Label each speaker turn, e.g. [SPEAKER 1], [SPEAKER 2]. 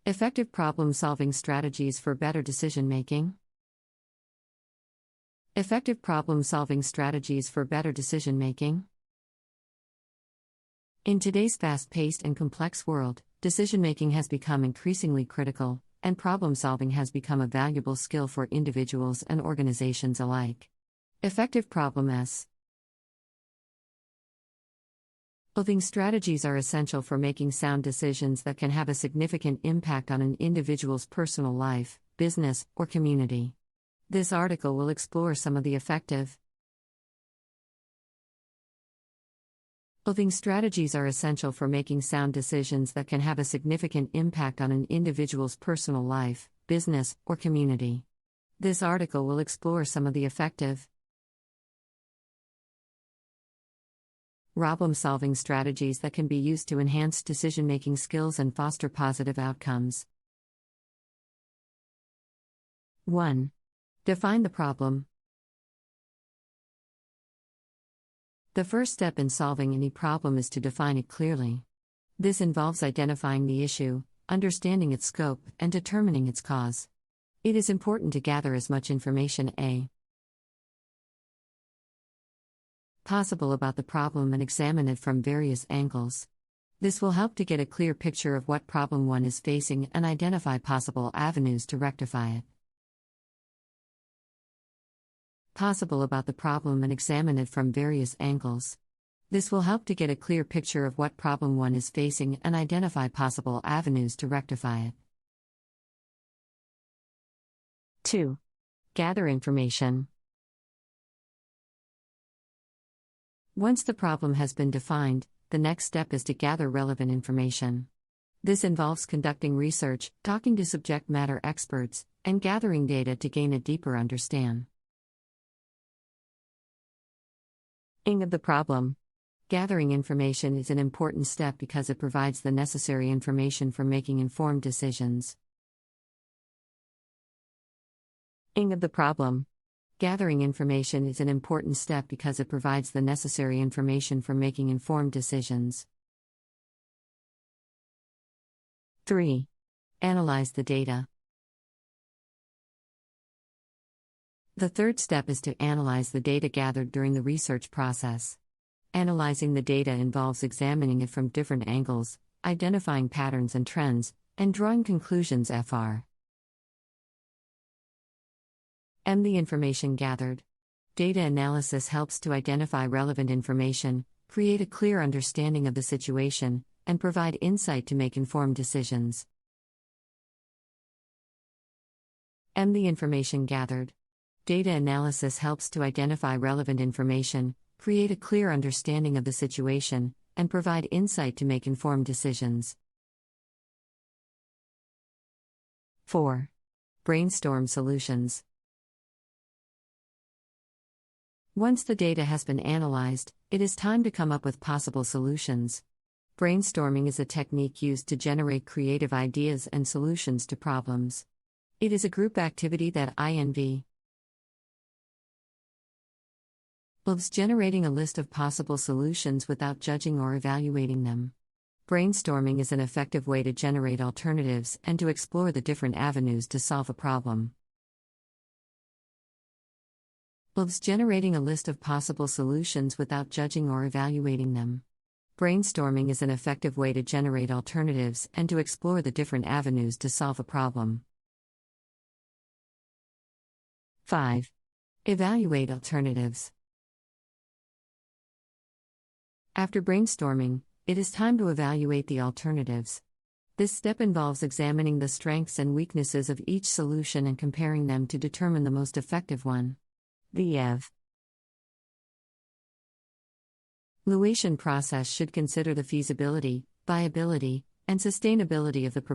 [SPEAKER 1] Effective problem-solving strategies for better decision-making. Effective problem-solving strategies for better decision-making. In today's fast-paced and complex world, decision-making has become increasingly critical, and problem-solving has become a valuable skill for individuals and organizations alike. Effective problem-solving strategies are essential for making sound decisions that can have a significant impact on an individual's personal life, business, or community. This article will explore some of the effective problem-solving strategies are essential for making sound decisions that can have a significant impact on an individual's personal life, business, or community. This article will explore some of the effective problem-solving strategies that can be used to enhance decision-making skills and foster positive outcomes. 1. Define the problem. The first step in solving any problem is to define it clearly. This involves identifying the issue, understanding its scope, and determining its cause. It is important to gather as much information as possible about the problem and examine it from various angles. This will help to get a clear picture of what problem one is facing and identify possible avenues to rectify it. Possible about the problem and examine it from various angles. This will help to get a clear picture of what problem one is facing and identify possible avenues to rectify it. 2. Gather information. Once the problem has been defined, the next step is to gather relevant information. This involves conducting research, talking to subject matter experts, and gathering data to gain a deeper understanding of the problem. Gathering information is an important step because it provides the necessary information for making informed decisions. Of the problem. Gathering information is an important step because it provides the necessary information for making informed decisions. 3. Analyze the data. The third step is to analyze the data gathered during the research process. Analyzing the data involves examining it from different angles, identifying patterns and trends, and drawing conclusions from the information gathered. Data analysis helps to identify relevant information, create a clear understanding of the situation, and provide insight to make informed decisions. The information gathered. Data analysis helps to identify relevant information, create a clear understanding of the situation, and provide insight to make informed decisions. 4. Brainstorm solutions. Once the data has been analyzed, it is time to come up with possible solutions. Brainstorming is a technique used to generate creative ideas and solutions to problems. It is a group activity that involves generating a list of possible solutions without judging or evaluating them. Brainstorming is an effective way to generate alternatives and to explore the different avenues to solve a problem. Generating a list of possible solutions without judging or evaluating them. Brainstorming is an effective way to generate alternatives and to explore the different avenues to solve a problem. 5. Evaluate alternatives. After brainstorming, it is time to evaluate the alternatives. This step involves examining the strengths and weaknesses of each solution and comparing them to determine the most effective one. The evaluation process should consider the feasibility, viability, and sustainability of the